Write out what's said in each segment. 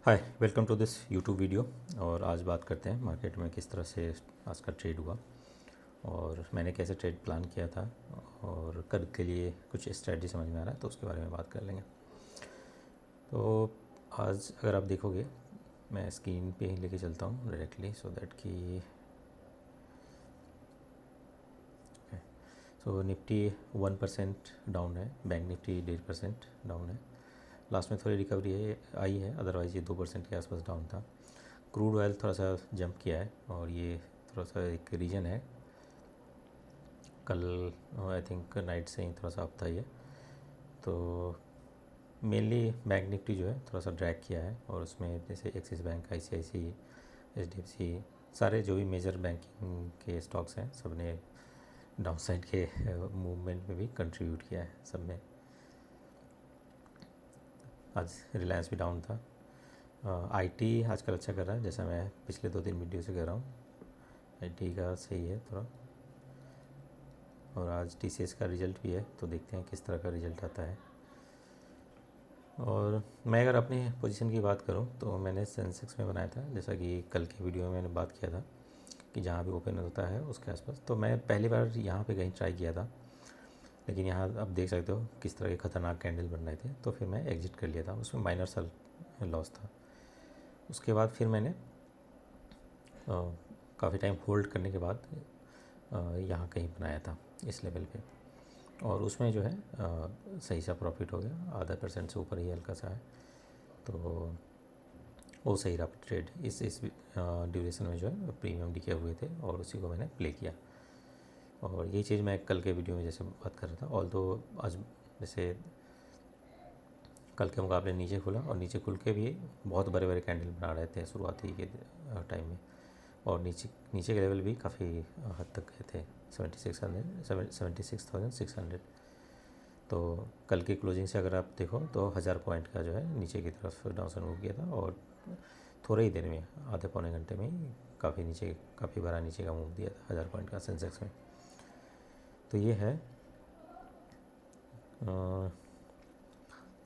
Hi welcome to this YouTube video. और आज बात करते हैं मार्केट में किस तरह से आज का ट्रेड हुआ और मैंने कैसे ट्रेड प्लान किया था और कल के लिए कुछ स्ट्रेटजी समझ में आ रहा है तो उसके बारे में बात कर लेंगे। तो आज अगर आप देखोगे मैं स्क्रीन पे ही लेके चलता हूँ डायरेक्टली सो दैट कि निफ्टी 1% डाउन है, बैंक निफ्टी 1.5% डाउन है। लास्ट में थोड़ी रिकवरी आई है, अदरवाइज़ ये 2% के आसपास डाउन था। क्रूड ऑयल थोड़ा सा जंप किया है और ये थोड़ा सा एक रीजन है। कल आई थिंक नाइट से ही थोड़ा सा अप था ये, तो मेनली बैंक निफ्टी जो है थोड़ा सा ड्रैग किया है और उसमें जैसे एक्सिस बैंक, ICICI, HDFC, सारे जो भी मेजर बैंकिंग के स्टॉक्स हैं सब ने डाउन साइड के मूवमेंट में भी कंट्रीब्यूट किया है सब में। आज रिलायंस भी डाउन था। IT आजकल अच्छा कर रहा है, जैसा मैं पिछले 2-3 वीडियो से कह रहा हूँ, IT का सही है थोड़ा। और आज TCS का रिज़ल्ट भी है तो देखते हैं किस तरह का रिज़ल्ट आता है। और मैं अगर अपनी पोजीशन की बात करूं तो मैंने सेंसेक्स में बनाया था, जैसा कि कल के वीडियो में मैंने बात किया था कि जहां भी ओपन होता है उसके आसपास। तो मैं पहली बार यहां पे कहीं ट्राई किया था, लेकिन यहाँ आप देख सकते हो किस तरह के ख़तरनाक कैंडल बन रहे थे, तो फिर मैं एग्जिट कर लिया था। उसमें माइनर सा लॉस था। उसके बाद फिर मैंने काफ़ी टाइम होल्ड करने के बाद यहाँ कहीं बनाया था इस लेवल पे, और उसमें जो है सही सा प्रॉफिट हो गया, 0.5% से ऊपर ही हल्का सा है, तो वो सही रहा ट्रेड। इस ड्यूरेशन में जो है प्रीमियम दिखे हुए थे और उसी को मैंने प्ले किया। और यही चीज़ मैं कल के वीडियो में जैसे बात कर रहा था, ऑल तो आज जैसे कल के मुकाबले नीचे खुला और नीचे खुल के भी बहुत बड़े बड़े कैंडल बना रहे थे शुरुआती के टाइम में, और नीचे के लेवल भी काफ़ी हद तक गए थे, 76,600। तो कल की क्लोजिंग से अगर आप देखो तो 1000 पॉइंट का जो है नीचे की तरफ डाउनसाइड मूव किया था, और थोड़े ही देर में, आधे पौने घंटे में ही काफ़ी बड़ा नीचे का मूव दिया था 1000 पॉइंट का सेंसेक्स में। तो ये है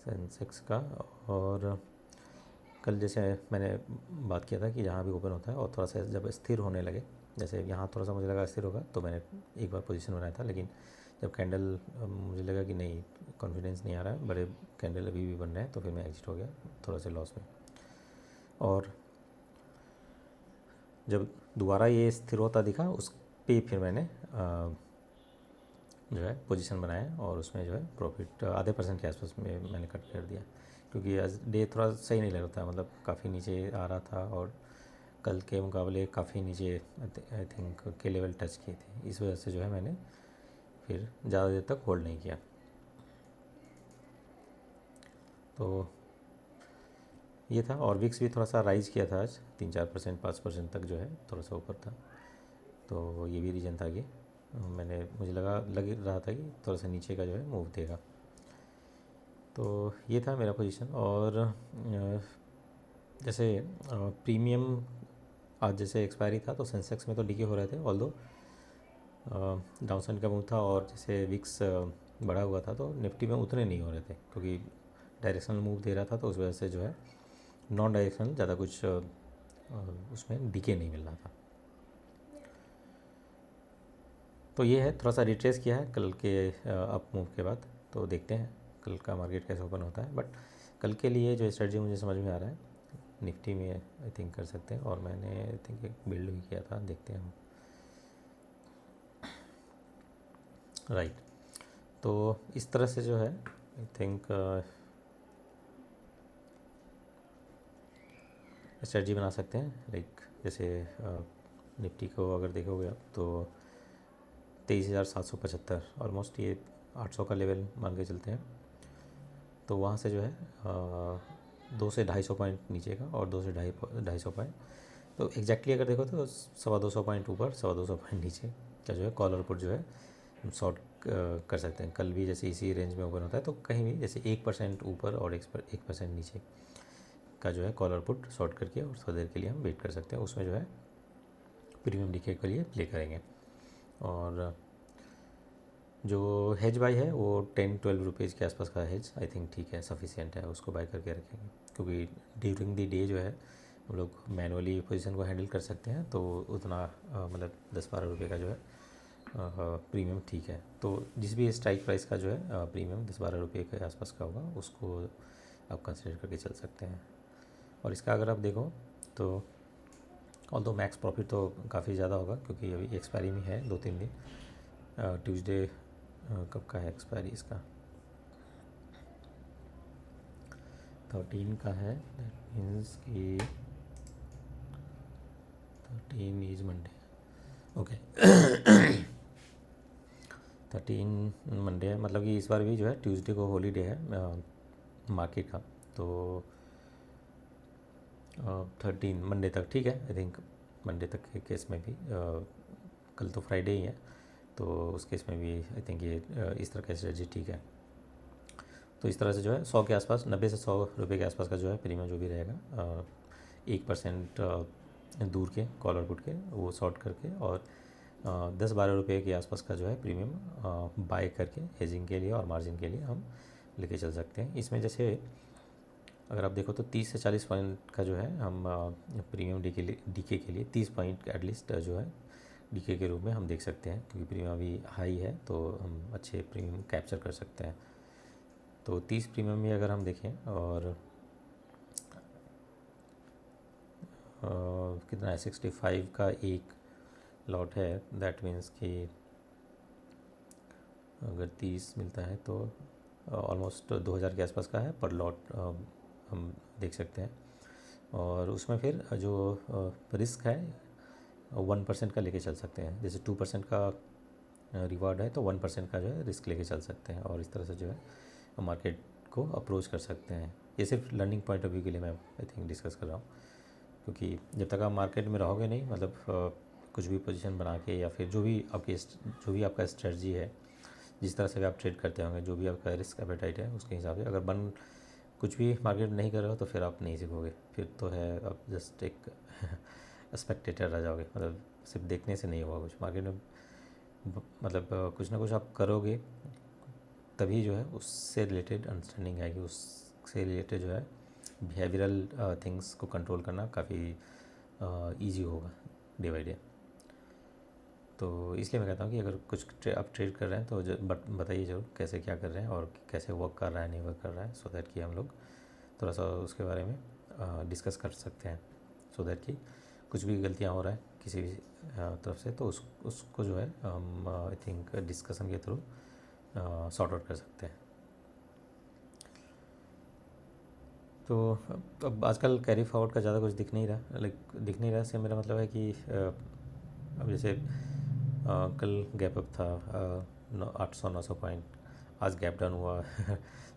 सेंसेक्स का। और कल जैसे मैंने बात किया था कि जहाँ भी ओपन होता है और थोड़ा सा जब स्थिर होने लगे, जैसे यहाँ थोड़ा सा मुझे लगा स्थिर होगा तो मैंने एक बार पोजीशन बनाया था, लेकिन जब कैंडल मुझे लगा कि नहीं, कॉन्फिडेंस नहीं आ रहा है, बड़े कैंडल अभी भी बन रहे हैं, तो फिर मैं एग्जिट हो गया थोड़ा से लॉस में। और जब दोबारा ये स्थिर होता दिखा उस पे फिर मैंने जो है पोजीशन बनाया और उसमें जो है प्रॉफिट 0.5% के आसपास में मैंने कट कर दिया, क्योंकि आज डे थोड़ा सही नहीं लग रहा था, मतलब काफ़ी नीचे आ रहा था और कल के मुकाबले काफ़ी नीचे आई थिंक के लेवल टच किए थे। इस वजह से जो है मैंने फिर ज़्यादा देर तक होल्ड नहीं किया। तो ये था। और विक्स भी थोड़ा सा राइज़ किया था आज, 3-4%, 5% तक जो है थोड़ा सा ऊपर था, तो ये भी रीज़न था कि मुझे लग रहा था कि थोड़ा सा नीचे का जो है मूव देगा। तो ये था मेरा पोजीशन। और जैसे प्रीमियम आज जैसे एक्सपायरी था तो सेंसेक्स में तो डीके हो रहे थे, ऑल्दो डाउनसाइड का मूव था, और जैसे विक्स बढ़ा हुआ था तो निफ्टी में उतने नहीं हो रहे थे, क्योंकि डायरेक्शनल मूव दे रहा था, तो उस वजह से जो है नॉन डायरेक्शनल ज़्यादा कुछ उसमें डीके नहीं मिल रहा था। तो ये है, थोड़ा सा रिट्रेस किया है कल के अप मूव के बाद। तो देखते हैं कल का मार्केट कैसे ओपन होता है, बट कल के लिए जो स्ट्रेटजी मुझे समझ में आ रहा है, निफ्टी में आई थिंक कर सकते हैं, और मैंने आई थिंक एक बिल्ड भी किया था, देखते हैं हम। राइट। तो इस तरह से जो है आई थिंक स्ट्रेटजी बना सकते हैं। लाइक जैसे निफ्टी को अगर देखोगे आप तो 23,775 ऑलमोस्ट, ये 800 का लेवल मान के चलते हैं, तो वहाँ से जो है 200-250 पॉइंट नीचे का और 200-250 पॉइंट, तो एग्जैक्टली अगर देखो तो 250 पॉइंट ऊपर, 250 पॉइंट नीचे का जो है कॉल और पुट जो है हम शॉर्ट कर सकते हैं। कल भी जैसे इसी रेंज में ओपन होता है तो कहीं भी जैसे 1% ऊपर और 1% नीचे का जो है कॉल और पुट शॉर्ट करके और थोड़ी देर के लिए हम वेट कर सकते हैं। उसमें जो है प्रीमियम डीके के लिए प्ले करेंगे। और जो हेज बाई है वो 10-12 रुपीज़ के आसपास का हेज आई थिंक ठीक है, सफिशिएंट है, उसको बाय करके रखेंगे। क्योंकि ड्यूरिंग द डे जो है हम लोग मैनुअली पोजीशन को हैंडल कर सकते हैं, तो उतना मतलब 10-12 रुपये का जो है प्रीमियम ठीक है। तो जिस भी स्ट्राइक प्राइस का जो है प्रीमियम 10-12 रुपये के आसपास का होगा उसको आप कंसिडर करके चल सकते हैं। और इसका अगर आप देखो तो ऑल्दो मैक्स प्रॉफिट तो काफ़ी ज़्यादा होगा, क्योंकि अभी एक्सपायरी में है 2-3 दिन। ट्यूसडे कब का है एक्सपायरी इसका? 13 का है। दैट मीन्स कि 13 इज मंडे। ओके 13 मंडे है, मतलब कि इस बार भी जो है ट्यूसडे को हॉलीडे है मार्केट का। तो 13 मंडे तक ठीक है। आई थिंक मंडे तक के केस में भी कल तो फ्राइडे ही है, तो उस केस में भी आई थिंक ये इस तरह का स्ट्रेटजी ठीक है। तो इस तरह से जो है 100 के आसपास, 90 से 100 रुपये के आसपास का जो है प्रीमियम जो भी रहेगा 1% दूर के कॉल और पुट के वो शॉर्ट करके, और 10-12 रुपये के आसपास का जो है प्रीमियम बाय करके हेजिंग के लिए और मार्जिन के लिए हम लेके चल सकते हैं। इसमें जैसे अगर आप देखो तो 30 से 40 पॉइंट का जो है हम प्रीमियम डीके के लिए 30 पॉइंट एटलीस्ट जो है डीके के रूप में हम देख सकते हैं, क्योंकि प्रीमियम अभी हाई है तो हम अच्छे प्रीमियम कैप्चर कर सकते हैं। तो 30 प्रीमियम में अगर हम देखें और कितना है 65 का एक लॉट है, दैट मीन्स कि अगर 30 मिलता है तो ऑलमोस्ट 2000 के आसपास का है पर लॉट हम देख सकते हैं। और उसमें फिर जो रिस्क है 1% का लेके चल सकते हैं। जैसे 2% का रिवार्ड है तो 1% का जो है रिस्क लेके चल सकते हैं, और इस तरह से जो है मार्केट को अप्रोच कर सकते हैं। ये सिर्फ लर्निंग पॉइंट ऑफ व्यू के लिए मैं आई थिंक डिस्कस कर रहा हूँ, क्योंकि जब तक आप मार्केट में रहोगे नहीं, मतलब कुछ भी पोजीशन बना के या फिर जो भी आपका स्ट्रेटजी है, जिस तरह से भी आप ट्रेड करते होंगे, जो भी आपका रिस्क एपेटाइट है उसके हिसाब से अगर कुछ भी मार्केट नहीं कर रहे हो तो फिर आप नहीं सीखोगे। फिर तो है आप जस्ट एक स्पेक्टेटर रह जाओगे, मतलब सिर्फ देखने से नहीं होगा कुछ मार्केट में। मतलब कुछ ना कुछ आप करोगे तभी जो है उससे रिलेटेड अंडरस्टैंडिंग आएगी, उससे रिलेटेड जो है बिहेवियरल थिंग्स को कंट्रोल करना काफ़ी ईजी होगा डे बाई डे। तो इसलिए मैं कहता हूँ कि अगर कुछ आप ट्रेड कर रहे हैं तो बताइए ज़रूर कैसे क्या कर रहे हैं और कैसे वर्क कर रहा है नहीं वर्क कर रहा है, सो दैट कि हम लोग थोड़ा सा उसके बारे में डिस्कस कर सकते हैं, सो दैट कि कुछ भी गलतियाँ हो रहा है किसी भी तरफ से तो उसको जो है हम आई थिंक डिस्कशन के थ्रू सॉर्ट आउट कर सकते हैं। तो अब आजकल कैरी फॉरवर्ड का ज़्यादा कुछ दिख नहीं रहा से मेरा मतलब है कि अब जैसे कल गैप अप था 800-900 पॉइंट, आज गैप डाउन हुआ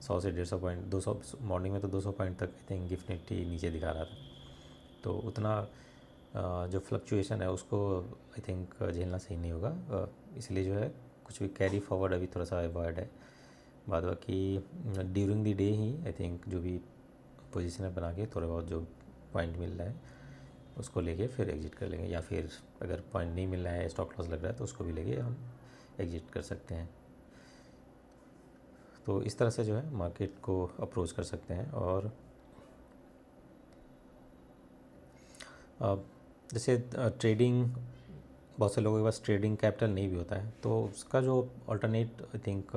100 से 150 पॉइंट, 200 मॉर्निंग में तो 200 पॉइंट तक आई थिंक गिफ्ट निफ्टी नीचे दिखा रहा था। तो उतना जो फ्लक्चुएशन है उसको आई थिंक झेलना सही नहीं होगा, इसलिए जो है कुछ भी कैरी फॉरवर्ड अभी थोड़ा सा अवॉइड है। बाद बाकी during the day he I think जो भी पोजीशन बना के थोड़ा बहुत जो पॉइंट मिल रहा है उसको लेके फिर एग्जिट कर लेंगे, या फिर अगर पॉइंट नहीं मिल रहा है, स्टॉप लॉस लग रहा है तो उसको भी लेके हम एग्जिट कर सकते हैं। तो इस तरह से जो है मार्केट को अप्रोच कर सकते हैं। और जैसे ट्रेडिंग, बहुत से लोगों के पास ट्रेडिंग कैपिटल नहीं भी होता है, तो उसका जो अल्टरनेट आई थिंक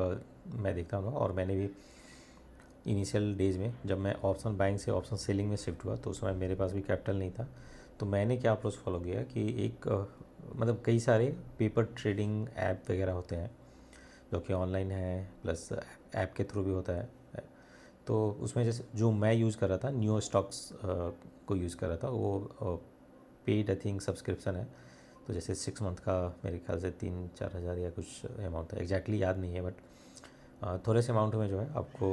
मैं देखता हूँ, और मैंने भी इनिशियल डेज में जब मैं ऑप्शन बाइंग से ऑप्शन सेलिंग में शिफ्ट हुआ तो उस समय मेरे पास भी कैपिटल नहीं था। तो मैंने क्या अप्रोच फॉलो किया कि एक मतलब कई सारे पेपर ट्रेडिंग ऐप वगैरह होते हैं जो कि ऑनलाइन है, प्लस ऐप के थ्रू भी होता है। तो उसमें जैसे जो मैं यूज़ कर रहा था न्यू स्टॉक्स को यूज़ कर रहा था, वो पेड आई थिंक सब्सक्रिप्शन है। तो जैसे 6 मंथ का मेरे ख्याल से 3-4 हज़ार या कुछ अमाउंट है, एग्जैक्टली याद नहीं है, बट थोड़े से अमाउंट में जो है आपको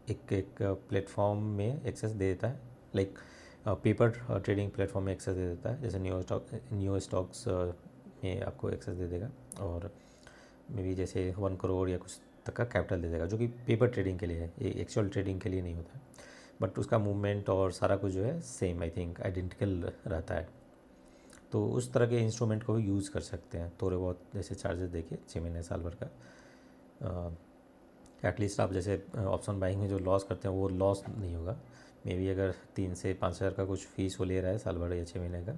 एक प्लेटफॉर्म में एक्सेस दे देता है, लाइक पेपर ट्रेडिंग प्लेटफॉर्म में एक्सेस दे देता है। जैसे न्यू स्टॉक्स में आपको एक्सेस दे देगा, और मे बी जैसे 1 करोड़ या कुछ तक का कैपिटल दे देगा, जो कि पेपर ट्रेडिंग के लिए है, ये एक्चुअल ट्रेडिंग के लिए नहीं होता है। बट उसका मूवमेंट और सारा कुछ जो है सेम आई थिंक आइडेंटिकल रहता है। तो उस तरह के इंस्ट्रूमेंट को भी यूज़ कर सकते हैं थोड़े बहुत, जैसे चार्जेस देखिए 6 महीने साल भर का एटलीस्ट आप जैसे ऑप्शन बाइंग में जो लॉस करते हैं वो लॉस नहीं होगा। मे बी अगर 3 से 5 हज़ार का कुछ फ़ीस वो ले रहा है साल भर या 6 महीने का,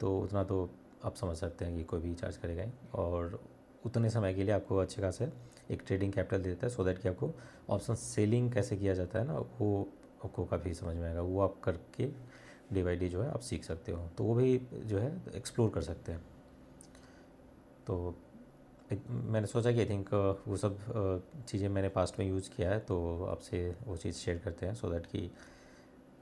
तो उतना तो आप समझ सकते हैं कि कोई भी चार्ज करेगा ही। और उतने समय के लिए आपको अच्छे खासे एक ट्रेडिंग कैपिटल देता है, सो दैट कि आपको ऑप्शन सेलिंग कैसे किया जाता है ना, वो आपको काफ़ी समझ में आएगा। वो आप करके डे बाई डे जो है आप सीख सकते हो, तो वो भी जो है एक्सप्लोर कर सकते हैं। तो मैंने सोचा कि आई थिंक वो सब चीज़ें मैंने पास्ट में यूज़ किया है, तो आपसे वो चीज़ शेयर करते हैं, सो दैट कि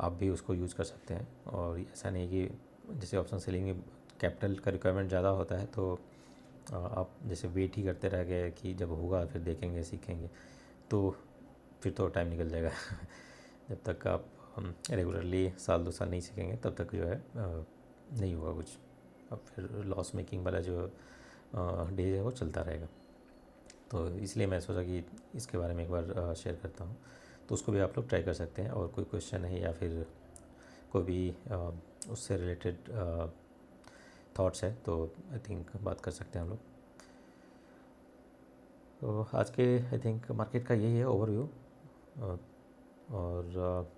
आप भी उसको यूज़ कर सकते हैं। और ऐसा नहीं कि जैसे ऑप्शन सेलिंग में कैपिटल का रिक्वायरमेंट ज़्यादा होता है, तो आप जैसे वेट ही करते रह गए कि जब होगा फिर देखेंगे सीखेंगे, तो फिर तो टाइम निकल जाएगा। जब तक आप रेगुलरली साल 2 साल नहीं सीखेंगे तब तक जो है नहीं होगा कुछ। अब फिर लॉस मेकिंग वाला जो डे है वो चलता रहेगा। तो इसलिए मैं सोचा कि इसके बारे में एक बार शेयर करता हूँ, तो उसको भी आप लोग ट्राई कर सकते हैं। और कोई क्वेश्चन है या फिर कोई भी उससे रिलेटेड थॉट्स है तो आई थिंक बात कर सकते हैं हम लोग। तो आज के आई थिंक मार्केट का यही है ओवरव्यू। और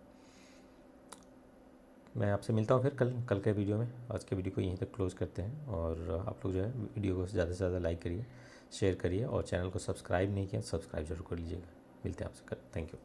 मैं आपसे मिलता हूँ फिर कल के वीडियो में। आज के वीडियो को यहीं तक क्लोज़ करते हैं, और आप लोग जो है वीडियो को ज़्यादा से ज़्यादा लाइक करिए, शेयर करिए, और चैनल को सब्सक्राइब नहीं किया सब्सक्राइब जरूर कर लीजिएगा। मिलते हैं आपसे कल। Thank you.